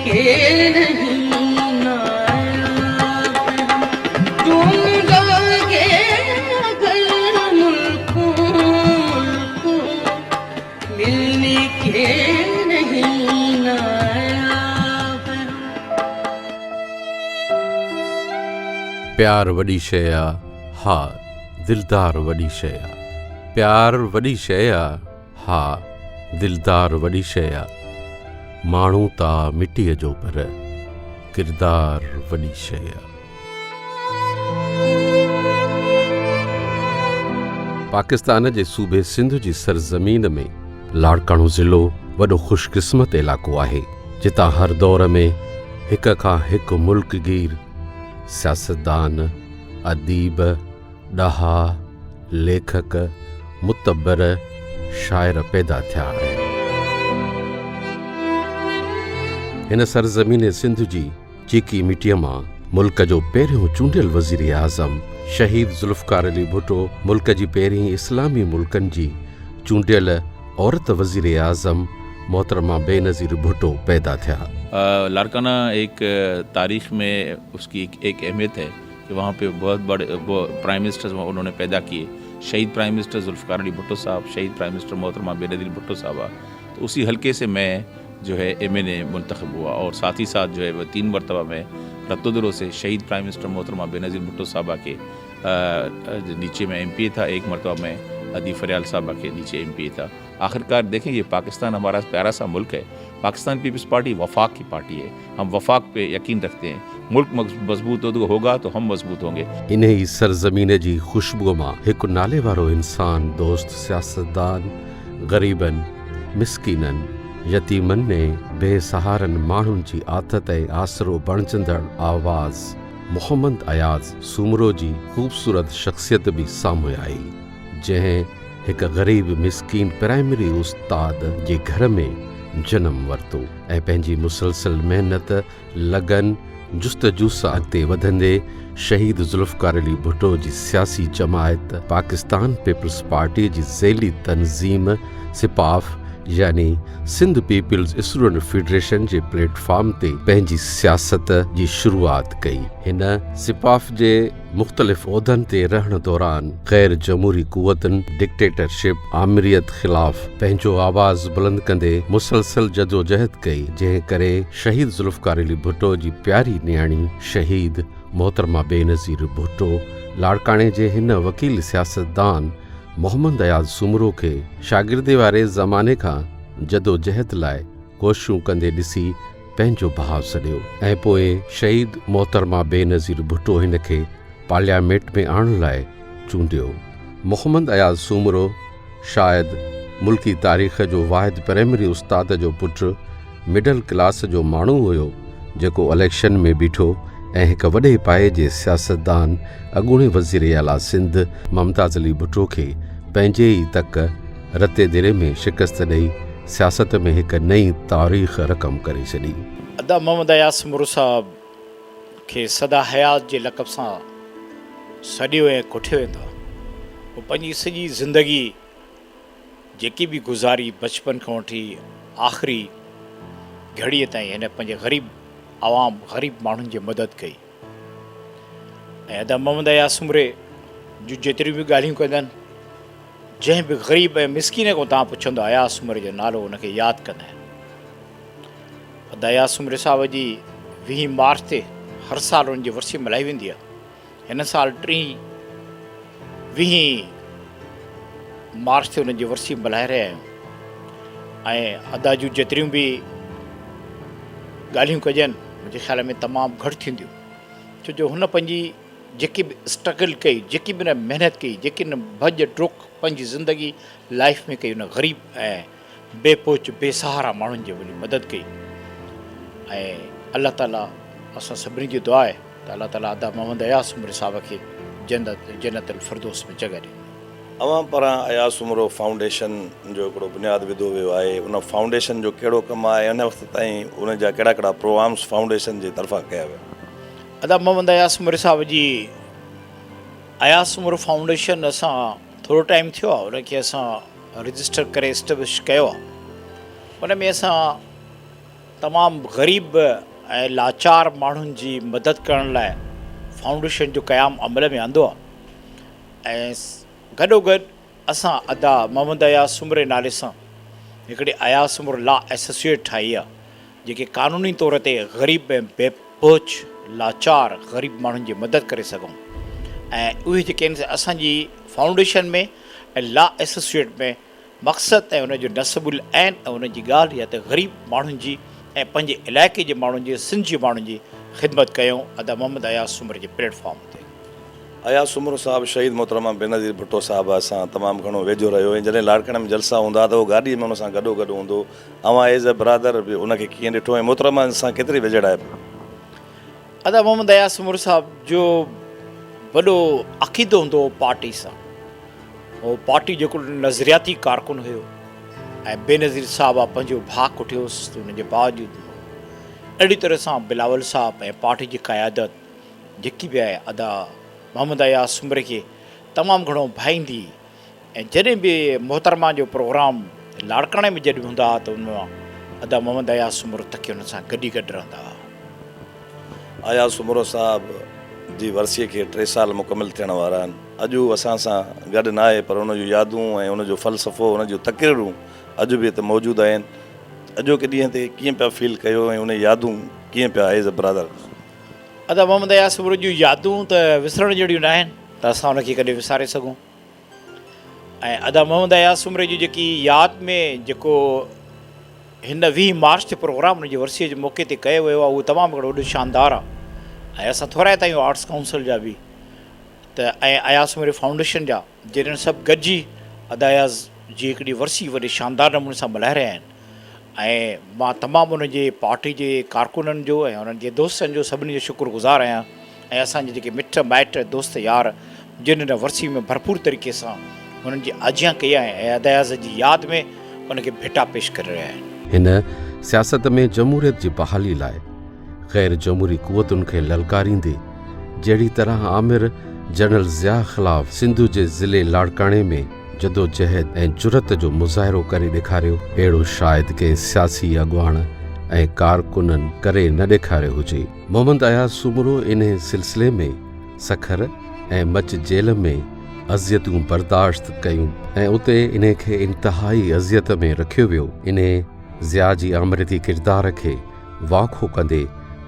के नहीं नायाब हम, दूंगा के अगर मुल्कों मिलने के नहीं नायाब हम। प्यार वॾी शइ आहे, हा दिलदार वॾी शइ आहे। प्यार वॾी शइ आहे, हा दिलदार वॾी शइ आहे। माण्हू ता मिटीअ जो पर किरदार वॾी शइ आहे। पाकिस्तान जे सूबे सिंध जी सरज़मीन में लाड़काणो ज़िलो वॾो ख़ुशकिस्मत इलाइक़ो आहे, जितां हर दौर में हिक खां हिकु मुल्कगीर सियासतदान, अदीब, ॾहा, लेखक, मुतबर, शाइर पैदा थिया आहिनि। हिन सरज़मीन सिंध जी चीकी मिटीअ मां मुल्क जो पहिरियों चूंडियल वज़ीर आज़म शहीद ज़ुल्फ़कार अली भुट्टो, मुल्क जी पहिरीं इस्लामी मुल्कनि जी चूंडियल औरत वज़ीर आज़म मोहतरमा बेनज़ीर भुट्टो पैदा थिया। लाड़काना एक तारीख़ में उसकी एक अहमियत है कि वहाँ पे बहुत बड़े प्राइम मिनिस्टर्स उन्होंने पैदा किए। शहीद प्राइम मिनिस्टर ज़ुल्फ़कार अली भुट्टो साहब, शहीद प्राइम मिनिस्टर मोहतरमा बेनज़ीर भुट्टो साहबा। तो उसी हल्के से मैं जो है MNA मुंतखब हुआ और साथ ही साथ जो है वह 3 मरतबा में रत्तोदरों से शहीद प्राइम मिनिस्टर मोहतरमा बेनज़ीर भुट्टो साहबा के नीचे में MPA था। 1 मरतबा में अदी फरियाल साहबा के नीचे MPA था। आखिरकार देखें, ये पाकिस्तान हमारा प्यारा सा मुल्क है। पाकिस्तान पीपल्स पार्टी वफाक की पार्टी है। हम वफाक पे यकीन रखते हैं। मुल्क मजबूत होगा तो हम मजबूत होंगे। इन ही सरज़मीन जी खुशबू मां हिकु नाले वारो इंसान, दोस्त, सियासतदान, ग़रीबन, मिस्कीनन, यतीमन ने बेसहारन माण्हुनि जी आदत ऐं आसरो बणजंदड़ आवाज़ मोहम्मद अयाज़ सूमरो जी ख़ूबसूरत शख़्सियत बि साम्हूं आई, जंहिं हिकु ग़रीब मिस्कीन प्राइमरी उस्ताद जे घर में जनम वरितो ऐं पंहिंजी मुसलसल महिनत, लगन, जुस्तजू सां अॻिते वधंदे शहीद ज़ुल्फ़कार अली भुट्टो जी सियासी जमायत पाकिस्तान पीपल्स पार्टी जी ज़ैली तंज़ीम सिपाफ यानी सिंध पीपल्स स्टूडेंट फेडरेशन जे प्लेटफॉर्म ते पंहिंजी सियासत जी शुरूआत कई। हिन सिपाफ जे मुख़्तलिफ़ उहिदनि ते रहण दौरान ग़ैर जमहूरी कुवतनि, डिक्टेटरशिप, आमिरियत ख़िलाफ़ पंहिंजो आवाज़ बुलंद कंदे मुसलसल जदोजहद कई, जंहिं करे शहीद ज़ुल्फ़कार अली भुट्टो जी प्यारी नियाणी शहीद मोहतरमा बेनज़ीर भुट्टो लाड़काणे जे हिन वकील सियासतदान मोहम्मद अयाज़ सूमरो खे शागिर्दे वारे ज़माने खां जदोजहद लाइ कोशिशूं कंदे ॾिसी पंहिंजो भाउ सॾियो ऐं पोइ शहीद मोहतरमा बेनज़ीर भुट्टो हिन खे पार्लियामेंट में आणण लाइ चूंडियो। मोहम्मद अयाज़ सूमरो शायदि मुल्की तारीख़ जो वाहिद प्राइमरी उस्ताद जो पुटु, मिडल क्लास जो माण्हू हुयो जेको इलेक्शन में बीठो ऐं हिकु वॾे पाए जे सियासतदान अॻूणे वज़ीर आला सिंध मुमताज़ अली भुट्टो खे पंहिंजे ई तक रते दिरे में शिकस्त ॾेई सियासत में हिकु नई तारीख़ रक़म करे छॾी। अदा मोहम्मद अयाज़ सूमरो साहब खे सदा हयात जे लक़ब सां सॾियो ऐं कुठियो वेंदो आहे। उहो पंहिंजी सॼी ज़िंदगी जेकी बि गुज़ारी बचपन खां वठी आख़िरी घड़ीअ ताईं हिन पंहिंजे ग़रीब आवाम, ग़रीब माण्हुनि जी मदद कई। ऐं अदा मोहम्मद अयाज़ सूमरे जूं जेतिरियूं बि ॻाल्हियूं कंदा आहिनि, जंहिं बि ग़रीब ऐं मिसकीन खां तव्हां पुछंदो अयाज़ सूमरे जो नालो हुनखे यादि कंदा आहिनि। अदा अयाज़ सूमरे साहिब जी 20 मार्च ते हर साल हुननि जी वरसी मल्हाई वेंदी आहे। हिन साल 20 मार्च ते हुननि जी वरसी मल्हाए रहिया आहियूं। ऐं अदा जूं जेतिरियूं बि ॻाल्हियूं कजनि मुंहिंजे ख़्याल में तमामु घटि थींदियूं, छो जो हुन पंहिंजी जेकी बि स्ट्रगल कई, जेकी बि न महिनत कई, जेकी न भॼ डुक पंहिंजी ज़िंदगी लाइफ में कई, हुन ग़रीब ऐं बेपोच बेसहारा माण्हुनि जी वॾी मदद कई। ऐं अलाह ताला असां सभिनी जी दुआ आहे त अलाह ताला अदा मोहम्मद अयाज़ सूमरे साहिब खे जन्नत अल फिरदौस में जॻह ॾिनी। अवां पारां अयाज़ सूमरो फाउंडेशन जो हिकिड़ो बुनियादु विधो वियो आहे। उन फाउंडेशन जो कहिड़ो कमु आहे, उन वक़्त ताईं उन जा कहिड़ा कहिड़ा प्रोग्राम्स फाउंडेशन जे तरफ़ां कया विया? अदा मोहम्मद अयाज़ सूमरे साहिब जी अयाज़ सूमरो फाउंडेशन असां थोरो टाइम थियो आहे, उनखे असां रजिस्टर करे एस्टेब्लिश कयो आहे। उन में असां तमामु ग़रीब ऐं लाचार माण्हुनि जी मदद करण लाइ फाउंडेशन जो क़याम अमल में आंदो आहे। ऐं गॾोगॾु असां अदा मोहम्मद अयाज़ सुमरे नाले सां हिकिड़ी अयाज़ सुमर लॉ एसोसिएट ठाही आहे, जेके क़ानूनी तौर ते ग़रीब ऐं बेपोच लाचार ग़रीब माण्हुनि जी मदद करे सघूं। ऐं उहे जेके आहिनि असांजी फाउंडेशन में ऐं लॉ एसोसिएट में मक़सदु ऐं उनजो नस्बुल ऐन ऐं उनजी ॻाल्हि इहा त ग़रीब माण्हुनि जी ऐं पंहिंजे इलाइक़े जे माण्हुनि जी सिंध जे माण्हुनि जी ख़िदमत कयूं अदा मोहम्मद अयाज़ सुमर जे प्लेटफॉर्म ते। अयाज़ सुमरो साहिबु शहीद मोहतरमा बेनज़ीर भुट्टो साहिबु असां तमामु घणो वेझो रहियो ऐं जॾहिं लाड़काणे में जलसा हूंदा त उहो गाॾीअ में हुन सां गॾो हूंदो। अवां एज़ अ ब्रदर बि उनखे कीअं ॾिठो ऐं मोहतरमा सां केतिरी वेझड़ आहे? अदा मोहम्मद अयाज़ सुमर साहिबु जो वॾो अक़ीदो हूंदो हो पार्टी सां। उहो पार्टी जेको नज़रियाती कारकुन हुयो ऐं बेनज़ीर साहिबु आहे पंहिंजो भाउ कुटियोसि त हुनजे बावजूदि अहिड़ी तरह सां बिलावल साहिबु ऐं पार्टी जी क़यादत जेकी बि आहे अदा मोहम्मद अयाज़ सुमरे खे तमामु घणो भाईंदी। ऐं जॾहिं बि मोहतरमा जो प्रोग्राम लाड़काणे में जॾहिं हूंदा हुआ त उन मां अदा मोहम्मद अयाज़ सुमरो तक हुन सां गॾु रहंदा हुआ। अयाज़ सुमरो साहिबु जी वरसीअ खे 3 साल मुकमिल थियण वारा आहिनि। अॼु उहो असां सां गॾु न आहे, पर उनजूं यादूं ऐं उनजो फ़लसफ़ो उनजूं तक़रीरूं अॼु बि हिते मौजूदु आहिनि। अॼोके ॾींहं ते कीअं पिया फील कयो ऐं उन यादूं कीअं पिया एज़ अ ब्रदर? अदा मोहम्मद अयाज़ सुमरे जूं यादूं त विसरण जहिड़ियूं न आहिनि त असां उनखे कॾहिं विसारे सघूं। ऐं अदा मोहम्मद अयाज़ सुमरे जी जेकी यादि में जेको हिन 20 मार्च ते प्रोग्राम हुनजी वरसीअ जे मौक़े ते कयो वियो आहे उहो तमामु घणो वॾो शानदार आहे। ऐं असां थोराए ताईं आर्ट्स काउंसिल जा बि त ऐं अयाज़ सुमरे फाउंडेशन जा जॾहिं सभु गॾिजी अदा अयाज़ जी हिकिड़ी वरसी वॾे शानदार नमूने सां मल्हाए रहिया आहिनि। ऐं मां तमामु उनजे पार्टी जे कारकुननि जो ऐं उन्हनि जे दोस्तनि जो सभिनी जो शुक्रगुज़ार आहियां। ऐं असांजे जेके मिट माइट दोस्त यार जिन हिन वरसी में भरपूर तरीक़े सां हुननि जी आजियां कई आहे ऐं अदा अयाज़ जी यादि में उनखे भेटा पेश करे रहिया आहिनि। हिन सियासत में जमहूरियत जी बहाली लाइ ग़ैर जमहूरी क़ुवतुनि खे ललकारींदे जहिड़ी तरह आमिर जनरल ज़िया ख़िलाफ़ सिंधु जे ज़िले लाड़काणे में जदोजहद ऐं जुरत जो मुज़ाहिरो करे ॾेखारियो, अहिड़ो शायदि कंहिं सियासी अॻुवाण ऐं कारकुननि करे न ॾेखारियो हुजे। मोहम्मद अयाज़ सुमरो इन सिलसिले में सखर ऐं मच जेल में अज़ियतूं बर्दाश्त कयूं ऐं उते इन खे इंतिहाई अज़ियत में रखियो वियो। इन ज़िया जी आमरती किरदार खे वाखो कंदे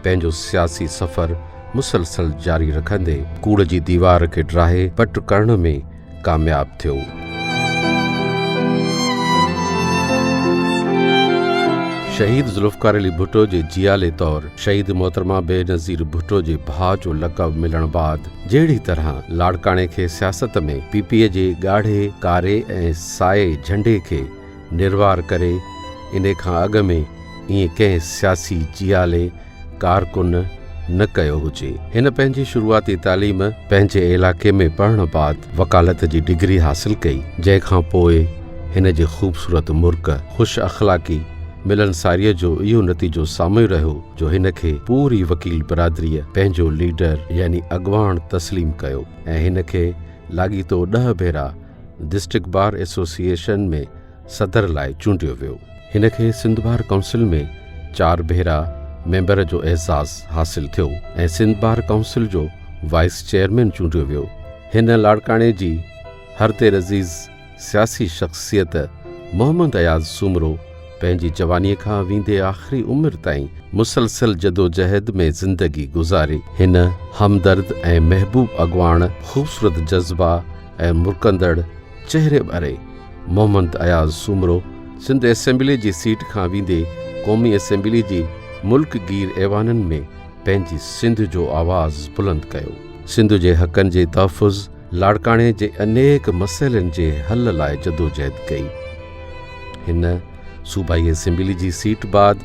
पंहिंजो सियासी सफ़र मुसलसल जारी रखंदे कूड़ जी दीवार खे ड्राहे पट करण में कामयाब थियो। शहीद ज़ुल्फ़कार अली भुट्टो जे जियाले तौर शहीद मोहतरमा बेनज़ीर भुट्टो जे भाउ जो लक़ब मिलण बाद जहिड़ी तरह लाड़काणे खे सियासत में पीपीए जे ॻाढ़े कारे ऐं साए झंडे खे निर्वार करे इन खां अॻु में ईअं कंहिं सियासी जियाले कारकुन न कयो हुजे। हिन पंहिंजी शुरूआती तालीम पंहिंजे इलाइक़े में पढ़ण बाद वकालत जी डिग्री हासिल कई, जंहिंखां पोइ हिन जे ख़ूबसूरत मुल्क ख़ुश अख़लाक़ी मिलनसारीअ जो इहो नतीजो साम्हूं रहियो जो हिन खे पूरी वकील बिरादरीअ पंहिंजो लीडर यानी अॻवान तस्लीम कयो ऐं हिन खे लाॻीतो 10 भेरा डिस्ट्रिक्ट बार एसोसिएशन में सदर लाइ चूंडियो वियो। हिन खे सिंध बार काउंसिल में 4 भेरा मेंबर जो एज़ाज़ हासिल थियो ऐं सिंध बार काउंसिल जो वाइस चेयरमैन चूंडियो वियो। हिन लाड़काणे जी हरते रज़ीज़ सियासी शख़्सियत मोहम्मद अयाज़ सुमरो पंहिंजी जवानीअ खां वेंदे आख़िरी उमिरि ताईं मुसलसल जदोजहद में ज़िंदगी गुज़ारी। हिन हमदर्द ऐं महबूब अॻवान ख़ूबसूरत जज़्बा ऐं मुरकंदड़ चहिरे भरे मोहम्मद अयाज़ सुमरो सिंध असेंबली जी सीट खां वेंदे क़ौमी असेंबली जी मुल्क गीर ऐवाननि में पंहिंजी सिंध जो आवाज़ बुलंद कयो। सिंध जे हक़नि जे तहफ़ुज़ लाड़काणे जे अनेक मसइलनि जे हल लाइ जदोजहद कई। हिन सूबाई असेंबली जी सीट बाद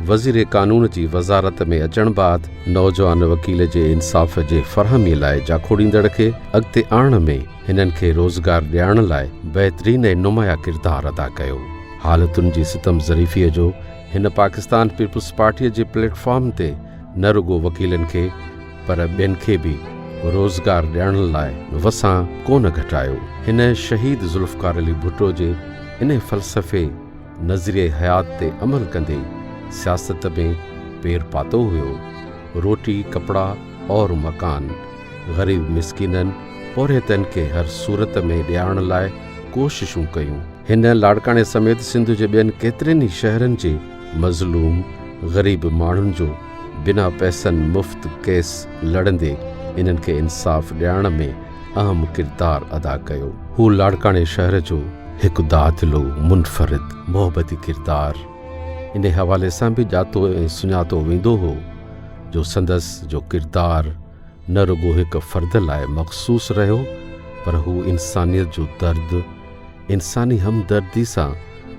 वज़ीर कानून जी वज़ारत में अचण बाद नौजवान वकील जे इंसाफ़ जे फ़रहमीअ लाइ जाखोड़ींदड़ खे अॻिते आणण में हिननि खे रोज़गार ॾियारण लाइ बहितरीन ऐं नुमाया किरदारु अदा कयो। हालतुनि जी सितम ज़रीफ़ीअ जो हिन पाकिस्तान पीपुल्स पार्टीअ जे प्लेटफॉर्म ते न रुगो वकीलनि खे पर ॿियनि खे बि रोज़गार ॾियण लाइ वसां कोन घटायो। हिन शहीद ज़ुल्फ़कार अली भुट्टो जे इन फ़लसफ़े नज़रिए हयात ते अमल कंदे सियासत में पेर पातो हुयो। रोटी कपड़ा और मकान ग़रीब मिसकिननि पौरेतनि खे हर सूरत में ॾियारण लाइ कोशिशूं कयूं। हिन लाड़काणे समेत सिंध जे ॿियनि केतिरनि ई शहरनि जे मज़लूम ग़रीब माण्हुनि जो बिना पैसनि मुफ़्त केस लड़ंदे इन्हनि खे इंसाफ़ ॾियारण में अहम किरदारु अदा कयो। हू लाड़काणे शहर जो हिकु दादिलो मुनफ़रिद मोहबती किरदारु इन हवाले सां बि ॼातो ऐं सुञातो वेंदो हो जो संदसि जो किरदारु न रुगो हिकु फ़र्द लाइ मख़सूस रहियो, पर हू इंसानियत जो दर्द इंसानी हमदर्दी सां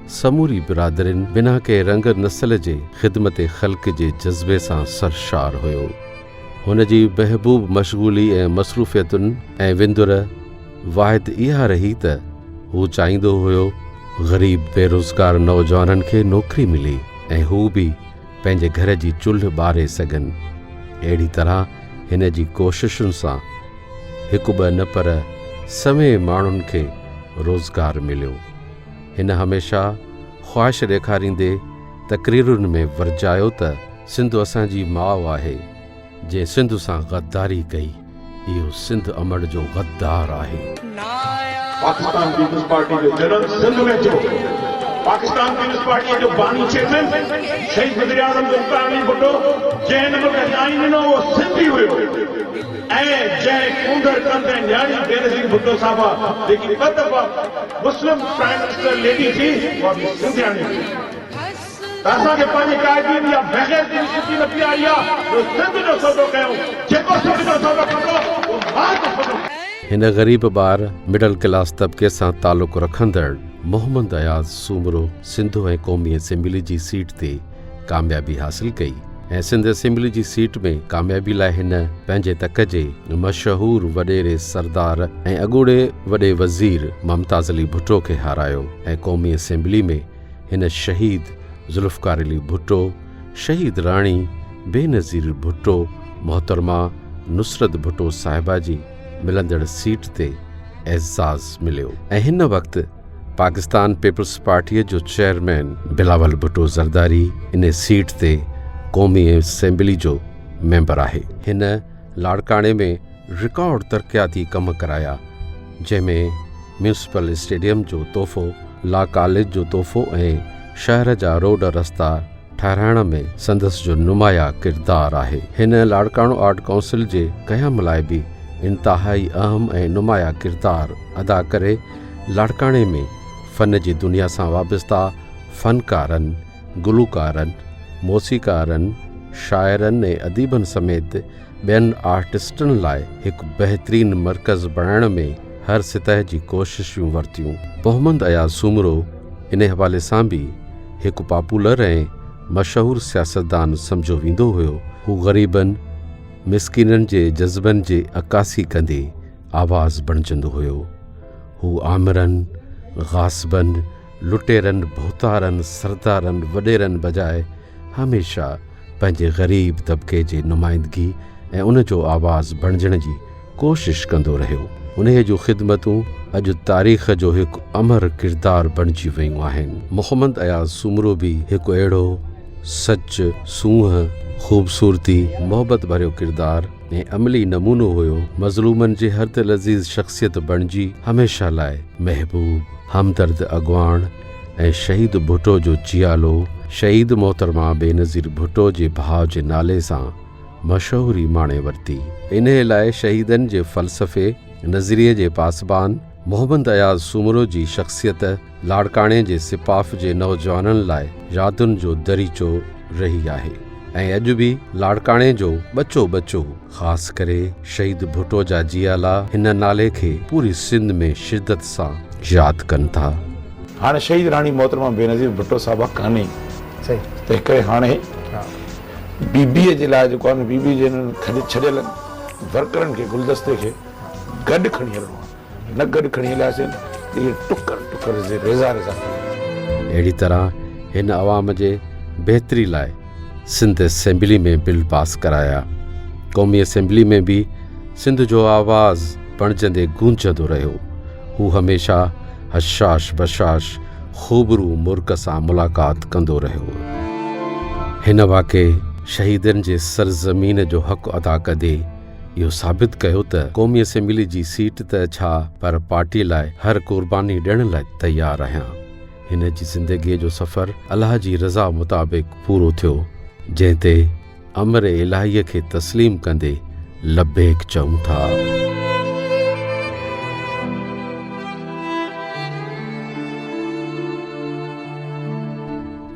समूरी बिरादरिन बिना के रंग नस्ल जे ख़िदमत ख़ल्क़ जे जज़्बे सां सरशार हुयो। हुन जी महबूब मशगूली ऐं मसरूफ़ियतुनि ऐं विंदुर वाहिद इहा रही त हू चाहींदो हुयो ग़रीब बेरोज़गार नौजवाननि खे नौकरी मिले ऐं हू बि पंहिंजे घर जी चुल्ह ॿारे सघनि। अहिड़ी तरह हिन जी कोशिशुनि सां हिकु ॿ न पर समें माण्हुनि खे रोज़गार मिलियो। हिन हमेशह ख़्वाहिश ॾेखारींदे तक़रीरुनि में वरजायो त सिंध असांजी माउ आहे। जंहिं सिंध सां गद्दारी कई इहो सिंध अमड़ जो गद्दार आहे। पाकिस्तान पीपल्स पार्टी जो जनरल सिंध में थियो। पाकिस्तान पीपल्स पार्टी जो बानी चेयरमैन शहीद वज़ीर आज़म ज़ुल्फ़िकार अली भुट्टो जंहिं नंबर खे न्याय ॾिनो उहो सिंधी हुयो ऐं जंहिं कूंदड़ कंदे न्याणी बेनज़ीर भुट्टो साहिबा जेकी ॿ दफ़ा मुस्लिम प्राइम मिनिस्टर लेडी थी उहा बि सिंधियाणी हुई। त असांखे पंहिंजी क़ाइदीन या बग़ैर जी स्थिति न पई आई आहे जो सिंध जो सौदो कयूं। जेको सिंध जो सौदो कंदो उहो मां जो सौदो। हिन ग़रीब ॿार मिडल क्लास तबिके सां तालुक़ रखंदड़ मोहम्मद अयाज़ सूमरो सिंध ऐं क़ौमी असेंबली जी सीट ते कामयाबी हासिल कई ऐं सिंध असेंबली जी सीट में कामयाबी लाइ हिन पंहिंजे तक जे मशहूर वॾेरे सरदार ऐं अॻूणे वॾे वज़ीर मुमताज़ अली भुट्टो खे हारायो ऐं क़ौमी असेंबली में हिन शहीद ज़ुल्फ़िकार अली भुट्टो, शहीद राणी बेनज़ीर भुट्टो, मोहतरमा नुसरत भुट्टो साहिबा जी मिलंदड़ सीट ते एज़ाज़ मिलियो। ऐं हिन वक़्तु पाकिस्तान पीपल्स पार्टीअ जो चेयरमैन बिलावल भुट्टो ज़रदारी इन सीट ते क़ौमी असेंबली जो मेंबर आहे। हिन लाड़काणे में रिकॉर्ड तरक़ियाती कम कराया जंहिंमें म्यूनिसिपल स्टेडियम जो तोहफ़ो, लॉ कॉलेज जो तोहफ़ो ऐं शहर जा रोड रस्ता ठाहिराइण में संदसि जो नुमाया किरदारु आहे। हिन लाड़काणो आर्ट काउंसिल जे क़याम लाइ बि इंतहाई अहम ऐं नुमाया किरदारु अदा करे लाड़काणे में फ़न जी दुनिया सां वाबस्ता फ़नकारनि, गुलूकारनि, मौसीकारनि, शाइरनि ऐं अदीबनि समेत ॿियनि आर्टिस्टनि लाइ हिकु बहितरीनु मर्कज़ बणाइण में हर सतह जी कोशिशूं वरितियूं। मोहम्मद अयाज़ सूमरो इन हवाले सां बि हिकु पॉपुलर ऐं मशहूरु सियासतदान सम्झो वेंदो हुयो। हू ग़रीबनि मिसकिननि जे जज़्बनि जे अकासी कंदे आवाज़ बणिजंदो हुयो। हू आमिरनि, ग़ासिबनि, लुटेरनि, भोतारनि, सरदारनि, वॾेरनि बजाए हमेशह पंहिंजे ग़रीब तबिके जे नुमाइंदगी ऐं उन जो आवाज़ बणिजण जी कोशिश कंदो रहियो। उन जूं ख़िदमतूं अॼु तारीख़ जो हिकु अमर किरदारु बणिजी वियूं आहिनि। मोहम्मद अयाज़ सूमरो बि हिकु अहिड़ो सच, सूंहं, ख़ूबसूरती, मोहबत भरियो किरदारु ऐं अमली नमूनो हुयो। मज़लूमनि जे हर दिल अज़ीज़ शख़्सियत बणिजी हमेशह लाइ महबूब, हमदर्द अॻवान ऐं शहीद भुट्टो जो जियालो शहीद मोहतरमा बेनज़ीर भुट्टो जे भाउ जे नाले सां मशहूरी माणे वरिती। इन लाइ शहीदनि जे फ़लसफ़े नज़रिये जे पासबान मोहम्मद अयाज़ सूमरो जी शख़्सियत लाड़काणे जे सिपाफ जे नौजवाननि लाइ यादुनि जो दरीचो रही आहे ऐं अॼु बि लाड़काणे जो बचो ख़ासि करे शहीद भुट्टो जा जियाला हिन नाले खे पूरी सिंध में शिदत सां यादि कनि था। हाणे शहीद राणी मोहतरमा बेनज़ीर भुट्टो साहिबा कान्हे, तंहिं करे हाणे बीबीअ जे लाइ जेको आहे बीबी जे छॾियल वर्करनि खे गुलदस्ते खे गॾु खणी हलणो आहे, न गॾु खणी हलियासीं इहे टुकर जे रेज़ा अहिड़ी तरह हिन अवाम जे बहितरी लाइ सिंध असेंबली में बिल पास कराया। क़ौमी असेंबली में बि सिंध जो आवाज़ बणिजंदे गूंजंदो रहियो। हू हमेशह हशाश बशाश ख़ूबरू मुल्क सां मुलाक़ात कंदो रहियो। हिन वाक़े शहीदनि जे सरज़मीन जो हक़ अदा कदे इहो साबित कयो त क़ौमी असेंबली जी सीट त छा पर पार्टीअ लाइ हर क़ुर्बानी ॾियण लाइ तयारु आहियां। हिन जी ज़िंदगीअ जो सफ़र अलाह जी रज़ा मुताबिक़ पूरो थियो, जंहिं ते अमर इलाहीअ खे तस्लीम कंदे लब्बैक चऊं था।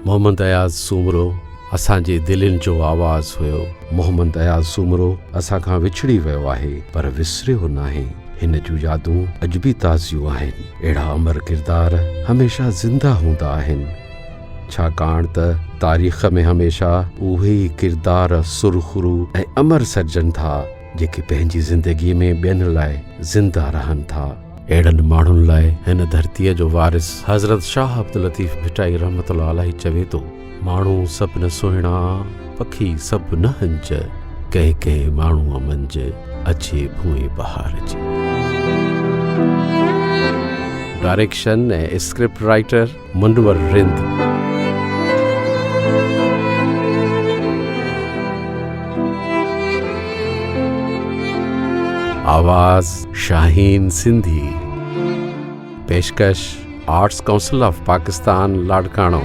मोहम्मद अयाज़ सूमरो असांजे दिलनि जो आवाज़ हुयो। मोहम्मद अयाज़ सूमरो असां खां विछड़ी वियो आहे, पर विसरियो नाहे। हिन जूं यादूं अॼु बि ताज़ियूं आहिनि। अहिड़ा अमर किरदार हमेशह ज़िंदा हूंदा आहिनि, छाकाणि त तारीख़ में हमेशह उहे ई किरदार सुरख़ुरू ऐं अमर सॾजनि था जेके पंहिंजी ज़िंदगीअ में ॿियनि लाइ ज़िंदा रहनि था। अहिड़नि माण्हुनि लाइ हिन धरतीअ जो वारिस हज़रत शाह अब्दुल लतीफ़ भिटाई रहमतुल्लाह अलैहि चवे थो, माण्हू सभु न सुहिणा, पखी सभु न हंज, कंहिं कंहिं माण्हूअ मंझ अचे भूए बहार जी। डायरेक्शन ऐं स्क्रिप्ट राइटर मुनवर रिंद। आवाज़ शाहीन सिंधी। पेशकश arts council of Pakistan Larkana.